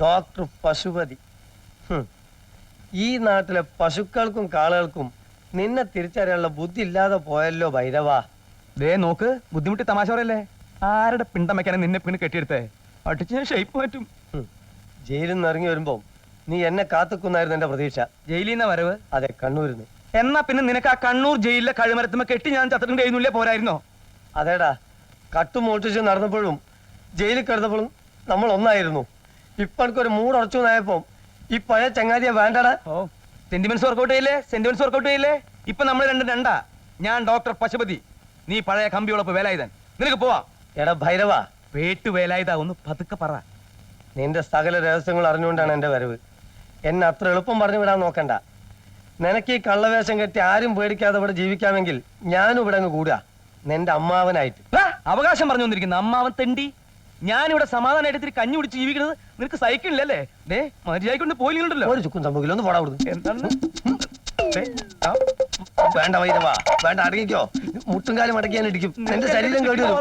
Doctor Pashupati. ഈ നാട്ടിലെ പശുക്കൾക്കും കാളുകൾക്കും നിന്നെ തിരിച്ചറിയാനുള്ള ബുദ്ധി ഇല്ലാതെ പോയല്ലോ ഭൈരവാ. ദേ നോക്ക്, ബുദ്ധിമുട്ടി തമാശ പറയല്ലേ. ആരുടെ പിണ്ടം വെക്കാനെ നിന്നെ പിന്നെ കെട്ടിയെടുത്തേ? അടിച്ച് ഞാൻ ഷേപ്പ് മാറ്റും. ജയിലിൽ നിന്ന് ഇറങ്ങി വരുമ്പോ നീ എന്നെ കാത്തുക്കുന്നായിരുന്നു എന്റെ പ്രതീക്ഷ. ജയിലിൽ നിന്ന വരവ്? അതെ, കണ്ണൂരിന്ന്. എന്നാ പിന്നെ നിനക്ക് ആ കണ്ണൂർ ജയിലിലെ കഴുമരത്തുമ്പോ കെട്ടി ഞാൻ ചത്തിട്ടുണ്ട് എഴുന്നില്ലേ പോരായിരുന്നോ? അതേടാ, കട്ടുമോട്ടിച്ച് നടന്നപ്പോഴും ജയിലിൽ കിടന്നപ്പോഴും നമ്മൾ ഒന്നായിരുന്നു. ഇപ്പൊ എനിക്കൊരു മൂടുറച്ചു നായപ്പോ ഈ പഴയ ചങ്ങാതിയെ വേണ്ടടാ. ഓ, സെന്റിമെന്റ്സ് വർക്കൗട്ട് ചെയ്യില്ലേ? ഇപ്പൊ നമ്മൾ രണ്ടാ. ഞാൻ ഡോക്ടർ പശുപതി, നീ പഴയ കമ്പിയോളപ്പ് വേലായുധൻ. നിനക്ക് പോവാ. എടാ ഭൈരവ, പേട്ടു വേലായുധ, ഒന്ന് പതുക്കെ പറ. നിന്റെ സകല രഹസ്യങ്ങൾ അറിഞ്ഞുകൊണ്ടാണ് എന്റെ വരവ്. എന്നെ അത്ര എളുപ്പം പറഞ്ഞു വിടാൻ നോക്കണ്ട. നിനക്ക് ഈ കള്ളവേഷം കെട്ടി ആരും പേടിക്കാതെ ഇവിടെ ജീവിക്കാമെങ്കിൽ ഞാനും ഇവിടെ അങ്ങ് കൂടുക, നിന്റെ അമ്മാവനായിട്ട്. അവകാശം പറഞ്ഞു വന്നിരിക്കുന്ന അമ്മാവൻ തെണ്ടി. ഞാനിവിടെ സമാധാനമായിട്ട് ഇത്തിരി കഞ്ഞി കുടിച്ച് ജീവിക്കുന്നത് നിനക്ക് സഹിക്കണില്ലല്ലേ? മര്യാദക്കൊണ്ട് പോയില്ലല്ലോ. ഒരു ചുക്കും സംഭവിക്കില്ല, ഒന്ന് പോടാ കൊടുത്തു. എന്താണ്? വേണ്ട വൈരവാ, വേണ്ട, അടങ്ങിക്കോ. മുട്ടുംകാലം അടക്കി ഞാൻ ഇടിക്കും. എന്റെ ശരീരം കേടി വരും.